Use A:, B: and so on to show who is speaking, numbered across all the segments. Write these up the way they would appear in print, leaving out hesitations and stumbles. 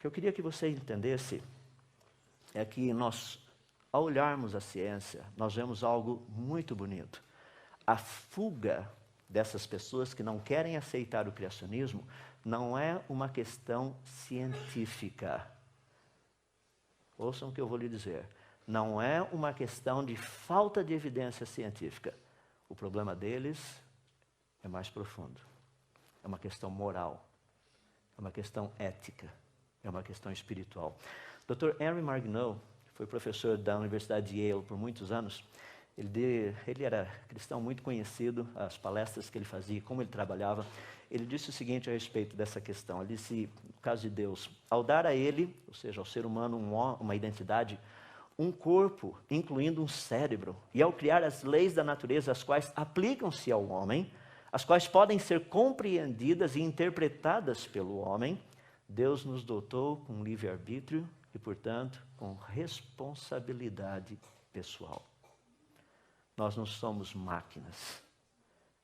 A: que eu queria que você entendesse é que nós, ao olharmos a ciência, nós vemos algo muito bonito. A fuga dessas pessoas que não querem aceitar o criacionismo não é uma questão científica. Ouçam o que eu vou lhe dizer. Não é uma questão de falta de evidência científica. O problema deles é mais profundo. É uma questão moral. É uma questão ética. É uma questão espiritual. Dr. Henry Margneau foi professor da Universidade de Yale por muitos anos. Ele era cristão muito conhecido, as palestras que ele fazia, como ele trabalhava. Ele disse o seguinte a respeito dessa questão. Ele disse, no caso de Deus, ao dar a ele, ou seja, ao ser humano, uma identidade, um corpo, incluindo um cérebro, e ao criar as leis da natureza, as quais aplicam-se ao homem, as quais podem ser compreendidas e interpretadas pelo homem, Deus nos dotou com livre-arbítrio e, portanto, com responsabilidade pessoal. Nós não somos máquinas.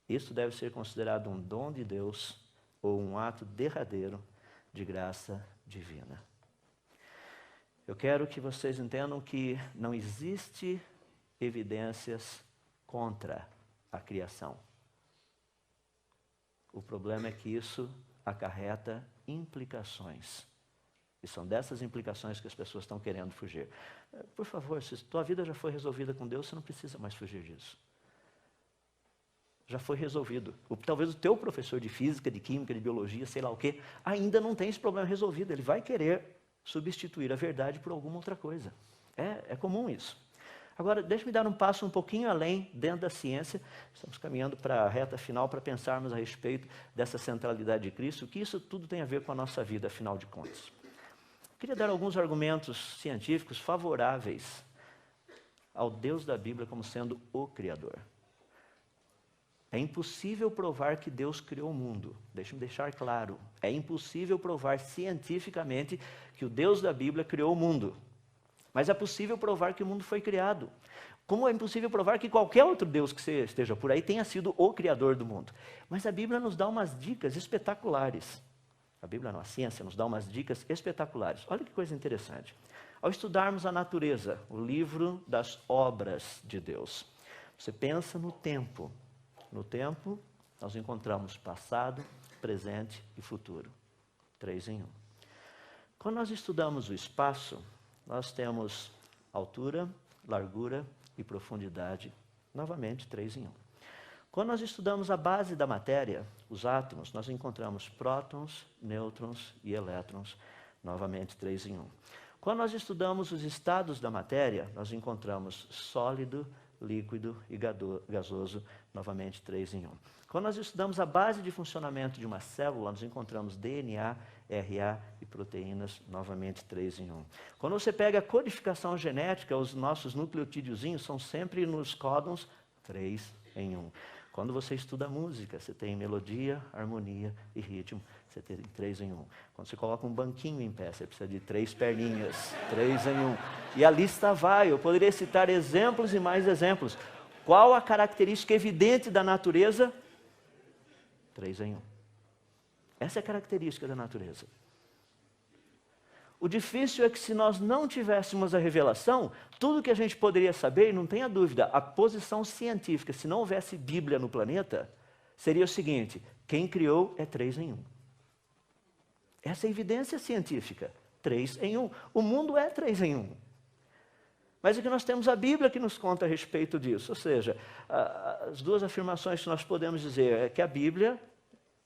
A: Isso deve ser considerado um dom de Deus ou um ato derradeiro de graça divina. Eu quero que vocês entendam que não existe evidências contra a criação. O problema é que isso acarreta implicações. E são dessas implicações que as pessoas estão querendo fugir. Por favor, se tua vida já foi resolvida com Deus, você não precisa mais fugir disso. Já foi resolvido. Talvez o teu professor de física, de química, de biologia, sei lá o quê, ainda não tem esse problema resolvido. Ele vai querer substituir a verdade por alguma outra coisa. É comum isso. Agora, deixa-me dar um passo um pouquinho além dentro da ciência. Estamos caminhando para a reta final para pensarmos a respeito dessa centralidade de Cristo, o que isso tudo tem a ver com a nossa vida, afinal de contas. Queria dar alguns argumentos científicos favoráveis ao Deus da Bíblia como sendo o Criador. É impossível provar que Deus criou o mundo. Deixe-me deixar claro. É impossível provar cientificamente que o Deus da Bíblia criou o mundo. Mas é possível provar que o mundo foi criado. Como é impossível provar que qualquer outro Deus que esteja por aí tenha sido o Criador do mundo. Mas a Bíblia nos dá umas dicas espetaculares. A Bíblia não, a ciência nos dá umas dicas espetaculares. Olha que coisa interessante. Ao estudarmos a natureza, o livro das obras de Deus, você pensa no tempo. No tempo, nós encontramos passado, presente e futuro. 3 em 1. Quando nós estudamos o espaço, nós temos altura, largura e profundidade. Novamente, 3 em 1. Quando nós estudamos a base da matéria, os átomos, nós encontramos prótons, nêutrons e elétrons. Novamente, 3 em 1. Quando nós estudamos os estados da matéria, nós encontramos sólido, líquido e gasoso, novamente 3 em 1. Quando nós estudamos a base de funcionamento de uma célula, nós encontramos DNA, RA e proteínas, novamente 3 em 1. Quando você pega a codificação genética, os nossos nucleotídeozinhos são sempre nos códons 3 em 1. Quando você estuda música, você tem melodia, harmonia e ritmo, você tem 3 em 1. Quando você coloca um banquinho em pé, você precisa de 3 perninhas, 3 em 1. E a lista vai, eu poderia citar exemplos e mais exemplos. Qual a característica evidente da natureza? 3 em 1. Essa é a característica da natureza. O difícil é que se nós não tivéssemos a revelação, tudo que a gente poderia saber, e não tenha dúvida, a posição científica, se não houvesse Bíblia no planeta, seria o seguinte: quem criou é 3 em 1. Essa é a evidência científica, 3 em 1. O mundo é 3 em 1. Mas é que nós temos a Bíblia que nos conta a respeito disso. Ou seja, as duas afirmações que nós podemos dizer é que a Bíblia,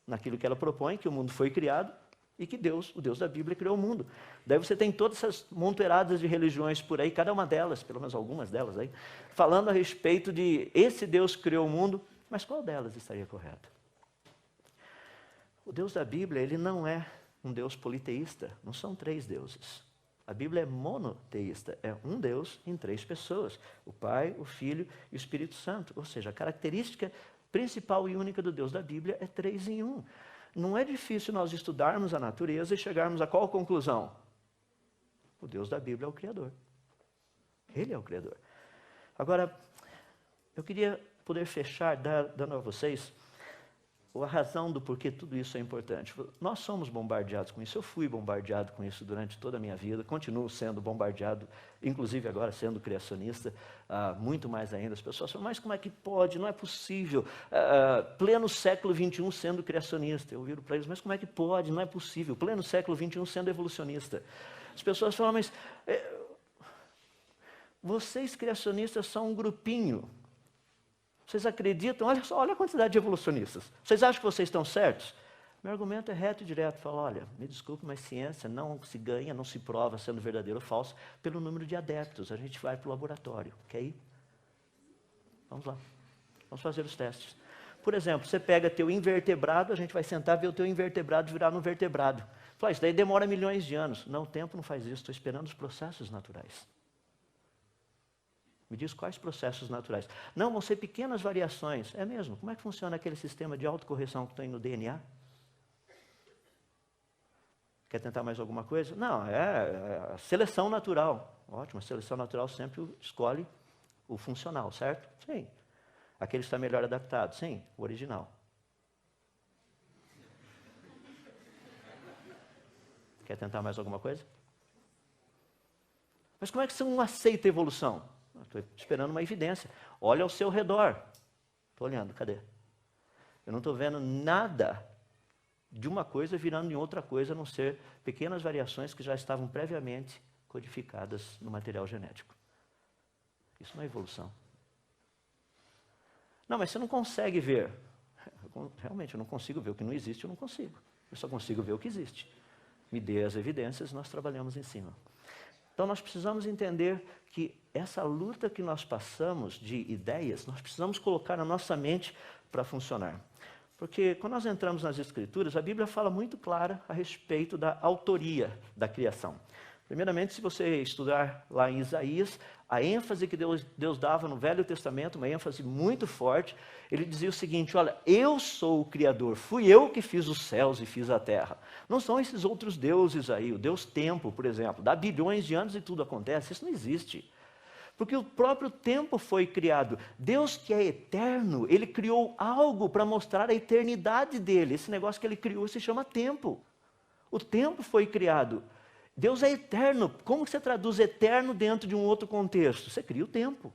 A: naquilo que ela propõe, que o mundo foi criado, e que Deus, o Deus da Bíblia, criou o mundo. Daí você tem todas essas montoeiradas de religiões por aí, cada uma delas, pelo menos algumas delas aí, falando a respeito de esse Deus que criou o mundo, mas qual delas estaria correta? O Deus da Bíblia, ele não é um Deus politeísta, não são 3 deuses. A Bíblia é monoteísta, é um Deus em 3 pessoas, o Pai, o Filho e o Espírito Santo. Ou seja, a característica principal e única do Deus da Bíblia é 3 em 1. Não é difícil nós estudarmos a natureza e chegarmos a qual conclusão? O Deus da Bíblia é o Criador. Ele é o Criador. Agora, eu queria poder fechar dando a vocês a razão do porquê tudo isso é importante. Nós somos bombardeados com isso. Eu fui bombardeado com isso durante toda a minha vida. Continuo sendo bombardeado, inclusive agora sendo criacionista, muito mais ainda. As pessoas falam, mas como é que pode? Não é possível. Pleno século XXI sendo criacionista. Eu viro para eles, mas como é que pode? Não é possível. Pleno século XXI sendo evolucionista. As pessoas falam, mas vocês criacionistas são um grupinho. Vocês acreditam? Olha só, olha a quantidade de evolucionistas. Vocês acham que vocês estão certos? Meu argumento é reto e direto. Falo, olha, me desculpe, mas ciência não se ganha, não se prova sendo verdadeiro ou falso pelo número de adeptos. A gente vai para o laboratório, quer ir? Vamos lá, vamos fazer os testes. Por exemplo, você pega teu invertebrado, a gente vai sentar e ver o teu invertebrado virar no vertebrado. Fala, isso daí demora milhões de anos. Não, o tempo não faz isso, estou esperando os processos naturais. Me diz quais processos naturais. Não, vão ser pequenas variações. É mesmo? Como é que funciona aquele sistema de autocorreção que tem no DNA? Quer tentar mais alguma coisa? Não, é seleção natural. Ótimo, a seleção natural sempre escolhe o funcional, certo? Sim. Aquele está melhor adaptado? Sim, o original. Quer tentar mais alguma coisa? Mas como é que você não aceita a evolução? Estou esperando uma evidência. Olha ao seu redor. Estou olhando, cadê? Eu não estou vendo nada de uma coisa virando em outra coisa, a não ser pequenas variações que já estavam previamente codificadas no material genético. Isso não é evolução. Não, mas você não consegue ver. Realmente, eu não consigo ver o que não existe, eu não consigo. Eu só consigo ver o que existe. Me dê as evidências, nós trabalhamos em cima. Então, nós precisamos entender que essa luta que nós passamos de ideias, nós precisamos colocar na nossa mente para funcionar. Porque quando nós entramos nas Escrituras, a Bíblia fala muito clara a respeito da autoria da criação. Primeiramente, se você estudar lá em Isaías, a ênfase que Deus dava no Velho Testamento, uma ênfase muito forte, ele dizia o seguinte, olha, eu sou o Criador, fui eu que fiz os céus e fiz a terra. Não são esses outros deuses aí, o Deus Tempo, por exemplo, dá bilhões de anos e tudo acontece, isso não existe. Porque o próprio tempo foi criado. Deus que é eterno, Ele criou algo para mostrar a eternidade dEle. Esse negócio que Ele criou se chama tempo. O tempo foi criado. Deus é eterno. Como você traduz eterno dentro de um outro contexto? Você cria o tempo.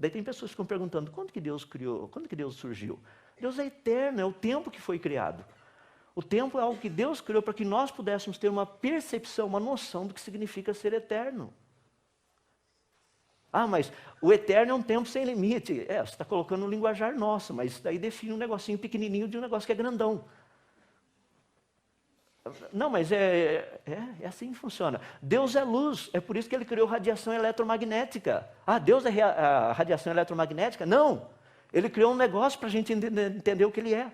A: Daí tem pessoas que ficam perguntando, quando que Deus criou? Quando que Deus surgiu? Deus é eterno, é o tempo que foi criado. O tempo é algo que Deus criou para que nós pudéssemos ter uma percepção, uma noção do que significa ser eterno. Ah, mas o eterno é um tempo sem limite. Você está colocando um linguajar nosso, mas isso daí define um negocinho pequenininho de um negócio que é grandão. Não, mas é assim que funciona. Deus é luz, é por isso que Ele criou radiação eletromagnética. Ah, Deus é a radiação eletromagnética? Não, Ele criou um negócio para a gente entender o que Ele é.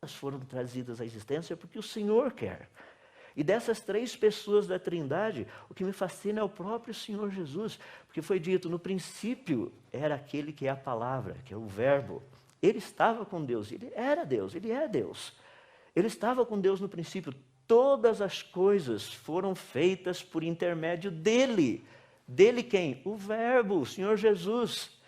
A: Elas foram trazidas à existência porque o Senhor quer. E dessas três pessoas da Trindade, o que me fascina é o próprio Senhor Jesus, porque foi dito, no princípio era aquele que é a palavra, que é o verbo. Ele estava com Deus, ele era Deus, ele é Deus. Ele estava com Deus no princípio. Todas as coisas foram feitas por intermédio dele. Dele quem? O verbo, o Senhor Jesus.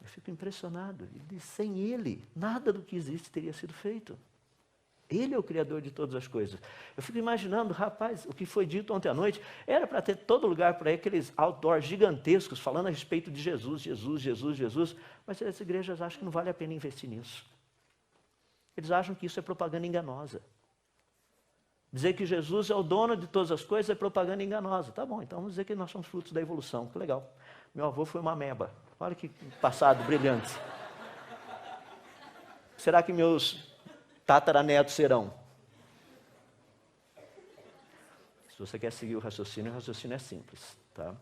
A: Eu fico impressionado. Ele diz, sem ele, nada do que existe teria sido feito. Ele é o Criador de todas as coisas. Eu fico imaginando, rapaz, o que foi dito ontem à noite, era para ter todo lugar por aí, aqueles outdoors gigantescos, falando a respeito de Jesus, Jesus, Jesus, Jesus, mas as igrejas acham que não vale a pena investir nisso. Eles acham que isso é propaganda enganosa. Dizer que Jesus é o dono de todas as coisas é propaganda enganosa. Tá bom, então vamos dizer que nós somos frutos da evolução, que legal. Meu avô foi uma ameba, olha que passado brilhante. Será que meus tataranetos serão? Se você quer seguir o raciocínio é simples, tá?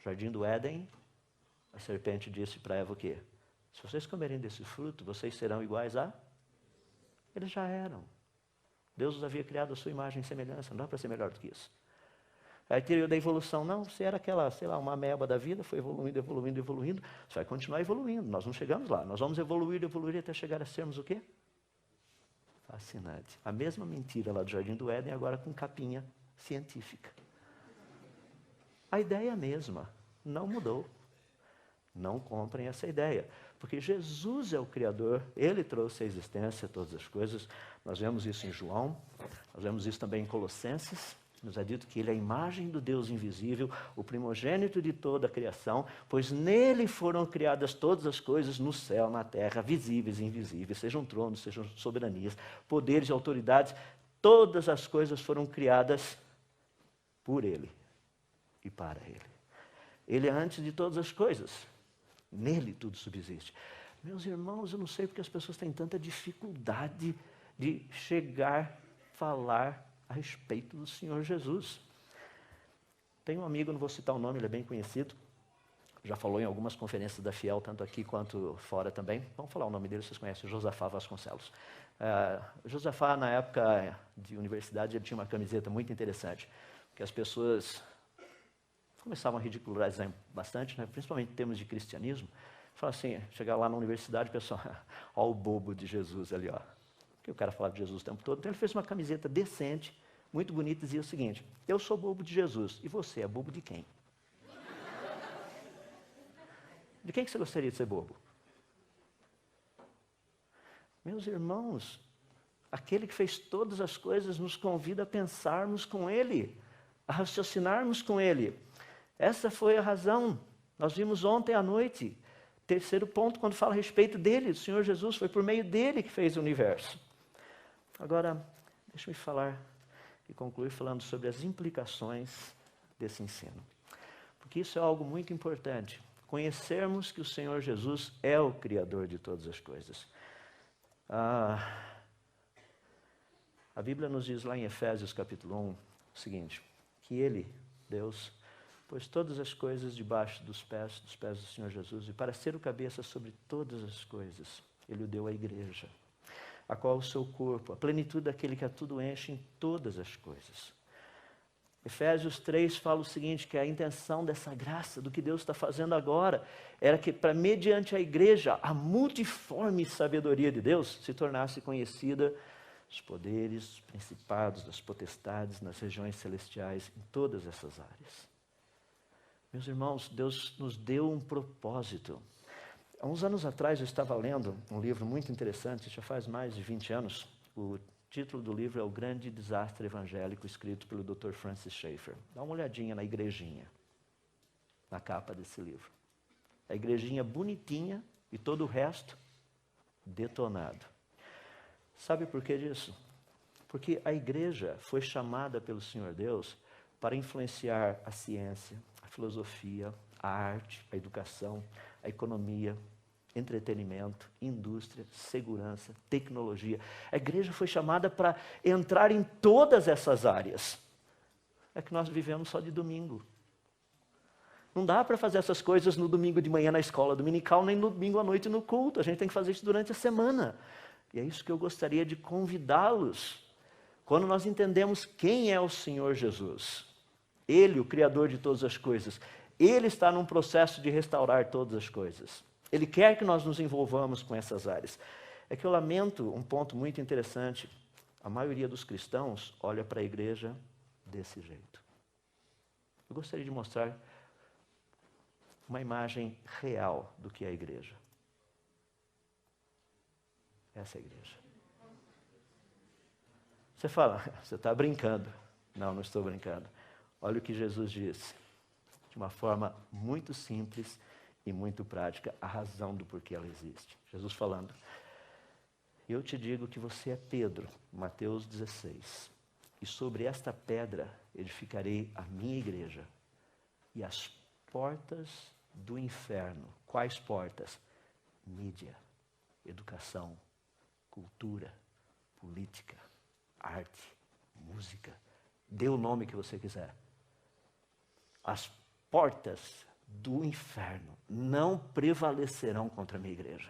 A: Jardim do Éden, a serpente disse para Eva o quê? Se vocês comerem desse fruto, vocês serão iguais a... Eles já eram. Deus os havia criado a sua imagem e semelhança, não dá para ser melhor do que isso. Aí teoria da evolução, não, você era aquela, sei lá, uma ameba da vida, foi evoluindo, evoluindo, evoluindo, você vai continuar evoluindo, nós não chegamos lá, nós vamos evoluir, evoluir até chegar a sermos o quê? Fascinante. A mesma mentira lá do Jardim do Éden, agora com capinha científica. A ideia é a mesma, não mudou. Não comprem essa ideia. Porque Jesus é o Criador, Ele trouxe à existência todas as coisas. Nós vemos isso em João, nós vemos isso também em Colossenses. Nos é dito que Ele é a imagem do Deus invisível, o primogênito de toda a criação, pois nele foram criadas todas as coisas no céu, na terra, visíveis e invisíveis, sejam tronos, sejam soberanias, poderes e autoridades, todas as coisas foram criadas por Ele e para Ele. Ele é antes de todas as coisas, nele tudo subsiste. Meus irmãos, eu não sei porque as pessoas têm tanta dificuldade de chegar, falar a respeito do Senhor Jesus. Tem um amigo, não vou citar o nome, ele é bem conhecido, já falou em algumas conferências da Fiel, tanto aqui quanto fora também. Vamos falar o nome dele, vocês conhecem, Josafá Vasconcelos. Josafá, na época de universidade, ele tinha uma camiseta muito interessante, que as pessoas começavam a ridicularizar bastante, né? Principalmente em termos de cristianismo. Falavam assim, chegar lá na universidade, o pessoal, ó o bobo de Jesus ali, ó. Porque o cara falava de Jesus o tempo todo. Então ele fez uma camiseta decente, muito bonita, e dizia o seguinte: eu sou bobo de Jesus, e você é bobo de quem? De quem que você gostaria de ser bobo? Meus irmãos, aquele que fez todas as coisas nos convida a pensarmos com Ele, a raciocinarmos com Ele. Essa foi a razão. Nós vimos ontem à noite, terceiro ponto, quando fala a respeito dele, do Senhor Jesus, foi por meio dele que fez o universo. Agora, deixa-me falar e concluir falando sobre as implicações desse ensino. Porque isso é algo muito importante. Conhecermos que o Senhor Jesus é o Criador de todas as coisas. A Bíblia nos diz lá em Efésios capítulo 1 o seguinte, que Ele, Deus, pôs todas as coisas debaixo dos pés do Senhor Jesus, e para ser o cabeça sobre todas as coisas, Ele o deu à igreja, a qual o seu corpo, a plenitude daquele que a tudo enche em todas as coisas. Efésios 3 fala o seguinte, que a intenção dessa graça, do que Deus está fazendo agora, era que, para mediante a igreja, a multiforme sabedoria de Deus se tornasse conhecida, os poderes, os principados, as potestades nas regiões celestiais, em todas essas áreas. Meus irmãos, Deus nos deu um propósito. Há uns anos atrás eu estava lendo um livro muito interessante, já faz mais de 20 anos. O título do livro é O Grande Desastre Evangélico, escrito pelo Dr. Francis Schaeffer. Dá uma olhadinha na igrejinha, na capa desse livro. A igrejinha bonitinha e todo o resto detonado. Sabe por que disso? Porque a igreja foi chamada pelo Senhor Deus para influenciar a ciência, a filosofia, a arte, a educação, a economia, entretenimento, indústria, segurança, tecnologia. A igreja foi chamada para entrar em todas essas áreas. É que nós vivemos só de domingo. Não dá para fazer essas coisas no domingo de manhã na escola dominical, nem no domingo à noite no culto. A gente tem que fazer isso durante a semana. E é isso que eu gostaria de convidá-los. Quando nós entendemos quem é o Senhor Jesus, Ele, o Criador de todas as coisas, Ele está num processo de restaurar todas as coisas. Ele quer que nós nos envolvamos com essas áreas. É que eu lamento um ponto muito interessante. A maioria dos cristãos olha para a igreja desse jeito. Eu gostaria de mostrar uma imagem real do que é a igreja. Essa é a igreja. Você fala, você está brincando. Não, não estou brincando. Olha o que Jesus disse, de uma forma muito simples e muito prática, a razão do porquê ela existe. Jesus falando, eu te digo que você é Pedro, Mateus 16, e sobre esta pedra edificarei a minha igreja, e as portas do inferno, quais portas? Mídia, educação, cultura, política, arte, música, dê o nome que você quiser. As portas do inferno não prevalecerão contra a minha igreja.